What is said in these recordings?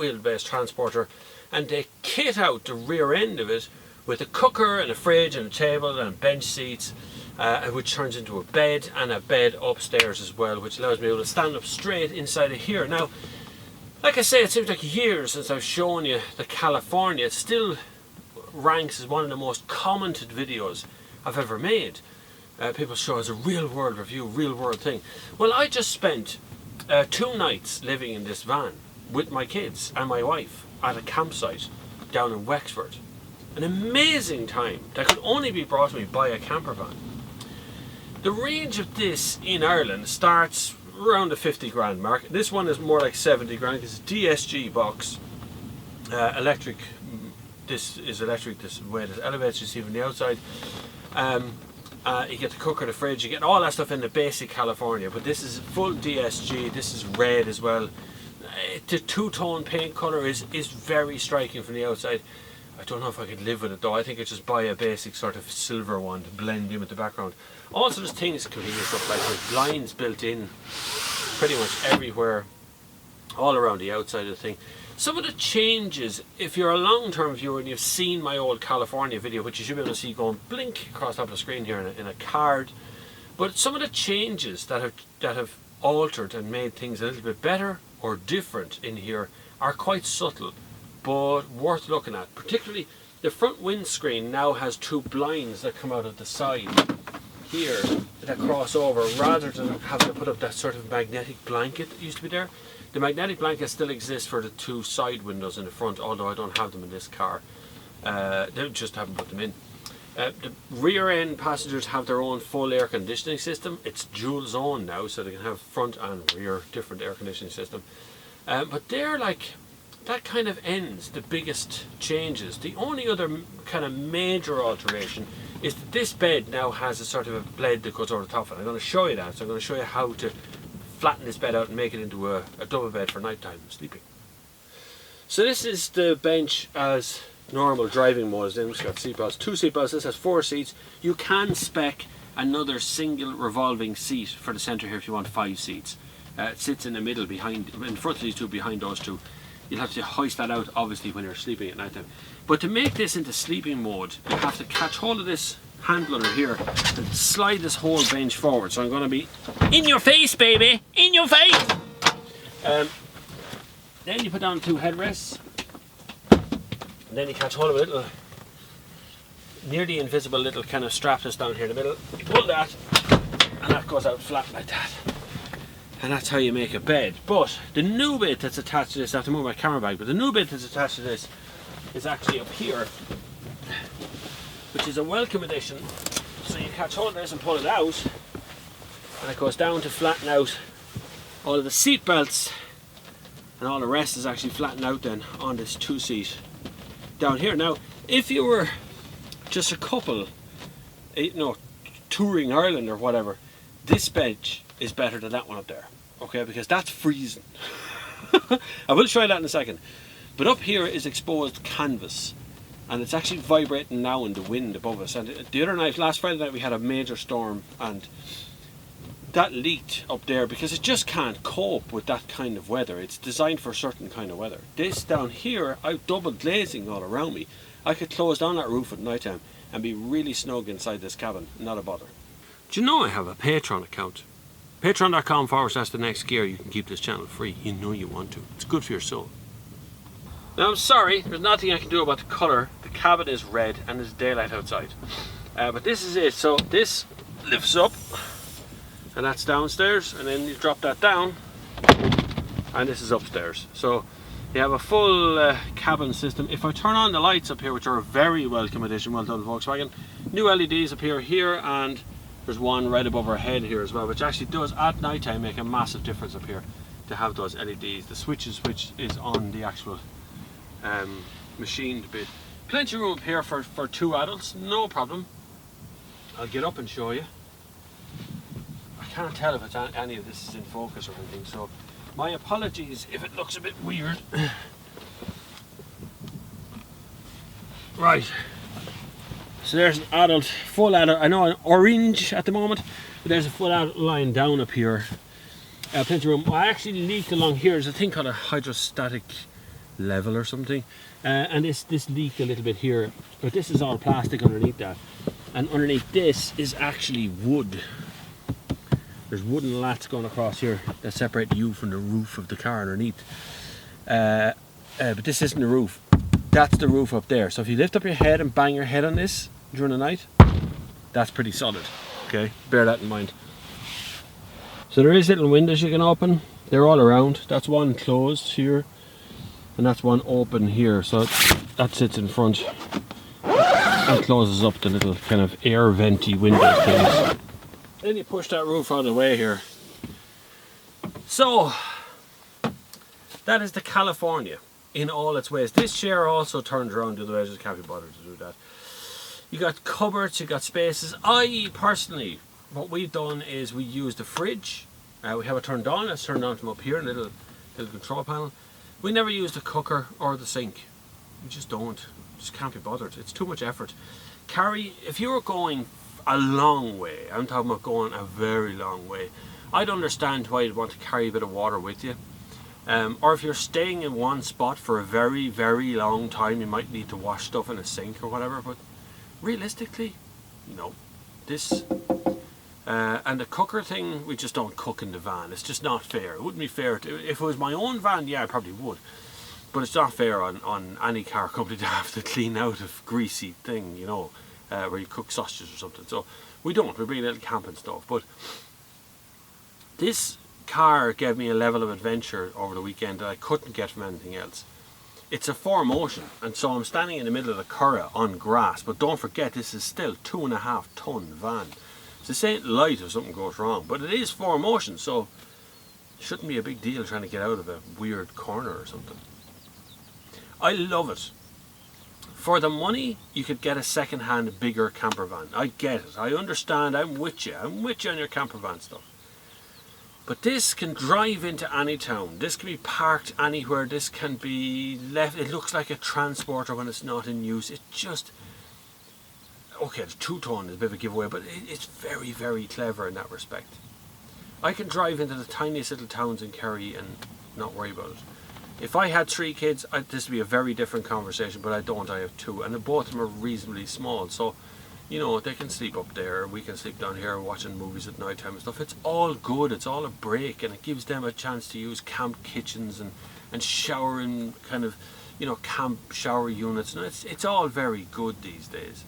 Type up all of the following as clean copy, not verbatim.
wheelbase transporter, and they kit out the rear end of it with a cooker and a fridge and a table and bench seats, which turns into a bed, and a bed upstairs as well, which allows me to stand up straight inside of here. Now, like I say, it seems like years since I've shown you the California. It still ranks as one of the most commented videos I've ever made. People show as a real world review, real world thing. Well, I just spent 2 nights living in this van with my kids and my wife at a campsite down in Wexford. An amazing time that could only be brought to me by a camper van. The range of this in Ireland starts around the 50 grand mark. This one is more like 70 grand. It's a DSG box, electric. This is electric, this way it elevates, you see from the outside. You get the cooker, the fridge, you get all that stuff in the basic California, but this is full DSG. This is red as well. The two-tone paint colour is very striking from the outside. I don't know if I could live with it though. I think I'd just buy a basic sort of silver one to blend in with the background. Also, there's things, convenient stuff like there's blinds built in pretty much everywhere, all around the outside of the thing. Some of the changes, if you're a long-term viewer and you've seen my old California video, which you should be able to see going blink across the top of the screen here in a card, but some of the changes that have altered and made things a little bit better or different in here are quite subtle, but worth looking at. Particularly the front windscreen now has 2 blinds that come out of the side here that cross over, rather than having to put up that sort of magnetic blanket that used to be there. The magnetic blanket still exists for the 2 side windows in the front, although I don't have them in this car. They just haven't put them in. The rear end passengers have their own full air conditioning system. It's dual zone now, so they can have front and rear different air conditioning system. But they're like, that kind of ends the biggest changes. The only other kind of major alteration is that this bed now has a sort of a blade that goes over the top of it. I'm going to show you that. So I'm going to show you how to flatten this bed out and make it into a double bed for nighttime sleeping. So this is the bench as normal driving mode. Then it's got seatbelts, 2 seatbelts. This has 4 seats. You can spec another single revolving seat for the centre here if you want 5 seats. It sits in the middle behind, in front of these 2, behind those 2. You'll have to hoist that out obviously when you're sleeping at night time. But to make this into sleeping mode, you have to catch hold of this handle under here and slide this whole bench forward. So I'm going to be in your face, baby, in your face. Then you put down 2 headrests, and then you catch hold of a little, nearly invisible little kind of strap that's down here in the middle. You pull that, and that goes out flat like that. And that's how you make a bed. But the new bit that's attached to this, I have to move my camera bag, but the new bit that's attached to this is actually up here, which is a welcome addition. So you catch hold of this and pull it out, and it goes down to flatten out all of the seat belts, and all the rest is actually flattened out then on this 2-seat down here. Now, if you were just a couple, you know, touring Ireland or whatever, this bench is better than that one up there, okay, because that's freezing. I will show you that in a second. But up here is exposed canvas, and it's actually vibrating now in the wind above us. And the other night, last Friday night, we had a major storm, and that leaked up there because it just can't cope with that kind of weather. It's designed for a certain kind of weather. This down here, I've double glazing all around me. I could close down that roof at night time and be really snug inside this cabin, not a bother. Do you know I have a Patreon account? Patreon.com/the next gear. You can keep this channel free. You know you want to. It's good for your soul. Now I'm sorry, there's nothing I can do about the colour. The cabin is red and there's daylight outside. But this is it. So this lifts up, and that's downstairs, and then you drop that down, and this is upstairs. So you have a full cabin system. If I turn on the lights up here, which are a very welcome addition, well done Volkswagen. New LEDs appear here, and there's one right above our head here as well, which actually does at night time make a massive difference up here to have those LEDs. The switch is on the actual machined bit. Plenty of room up here for 2 adults, no problem. I'll get up and show you. I can't tell if it's any of this is in focus or anything, so my apologies if it looks a bit weird. Right. So there's an adult, full adult. I know an orange at the moment, but there's a full adult lying down up here. Plenty of room. I actually leaked along here. There's a thing called a hydrostatic level or something. And this leak a little bit here, but this is all plastic underneath that. And underneath this is actually wood. There's wooden lats going across here that separate you from the roof of the car underneath. But this isn't the roof. That's the roof up there. So if you lift up your head and bang your head on this during the night, that's pretty solid. Okay, bear that in mind. So there is little windows you can open. They're all around. That's one closed here, and that's one open here. So that sits in front and closes up the little kind of air venty window things. Then you push that roof out of the way here. So that is the California in all its ways. This chair also turns around the other way. I just can't be bothered to do that. You got cupboards, you got spaces. I personally, what we've done is we use the fridge. We have it turned on. It's turned on from up here, a little control panel. We never use the cooker or the sink. We just don't. Just can't be bothered. It's too much effort. Carry, if you were going a long way, I'm talking about going a very long way, I'd understand why you'd want to carry a bit of water with you. Or if you're staying in one spot for a very, very long time, you might need to wash stuff in a sink or whatever, but realistically, no. This and the cooker thing, we just don't cook in the van. It's just not fair. It wouldn't be fair to, if it was my own van, yeah, I probably would, but it's not fair on any car company to have to clean out a greasy thing, you know, where you cook sausages or something. So we don't. We bring a little camping stuff. But this car gave me a level of adventure over the weekend that I couldn't get from anything else. It's a 4Motion, and so I'm standing in the middle of the Curragh on grass, but don't forget this is still 2.5 ton van. So this ain't light if something goes wrong, but it is 4Motion, so it shouldn't be a big deal trying to get out of a weird corner or something. I love it. For the money, you could get a second-hand bigger camper van. I get it, I understand, I'm with you on your camper van stuff. But this can drive into any town. This can be parked anywhere. This can be left. It looks like a transporter when it's not in use. It just, okay, the 2-ton is a bit of a giveaway, but it's very, very clever in that respect. I can drive into the tiniest little towns in Kerry and not worry about it. If I had 3 kids, this would be a very different conversation, but I don't. I have 2, and both of them are reasonably small. So, you know, they can sleep up there, we can sleep down here watching movies at night time and stuff. It's all good, it's all a break, and it gives them a chance to use camp kitchens and showering, kind of, you know, camp shower units. And it's all very good these days.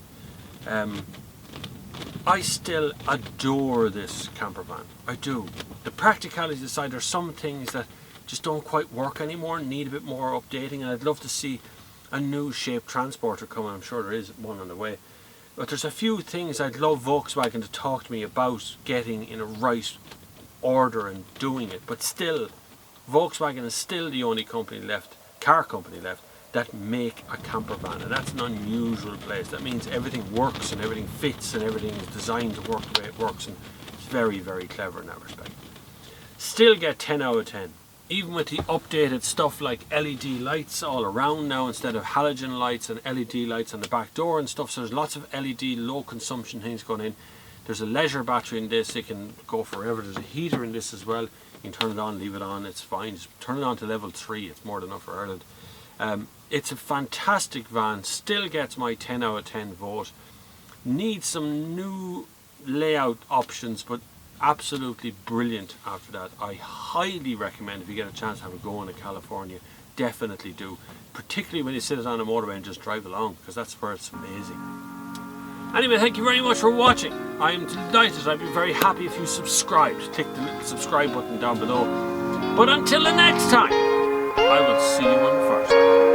I still adore this camper van. I do. The practicalities aside, there's some things that just don't quite work anymore, need a bit more updating, and I'd love to see a new shaped transporter coming. I'm sure there is one on the way. But there's a few things I'd love Volkswagen to talk to me about getting in a right order and doing it. But still, Volkswagen is still the only company left, car company left, that make a camper van. And that's an unusual place. That means everything works and everything fits and everything is designed to work the way it works. And it's very, very clever in that respect. Still get 10 out of 10. Even with the updated stuff like LED lights all around now instead of halogen lights and LED lights on the back door and stuff. So there's lots of LED low consumption things going in. There's a leisure battery in this. It can go forever. There's a heater in this as well. You can turn it on, leave it on. It's fine. Just turn it on to level 3. It's more than enough for Ireland. It's a fantastic van. Still gets my 10 out of 10 vote. Needs some new layout options, but absolutely brilliant after that. I highly recommend, if you get a chance to have a go in California, definitely do, particularly when you sit it on a motorway and just drive along, because that's where it's amazing. Anyway, thank you very much for watching. I'm delighted. I'd be very happy if you subscribed. Click the little subscribe button down below. But until the next time, I will see you on the first.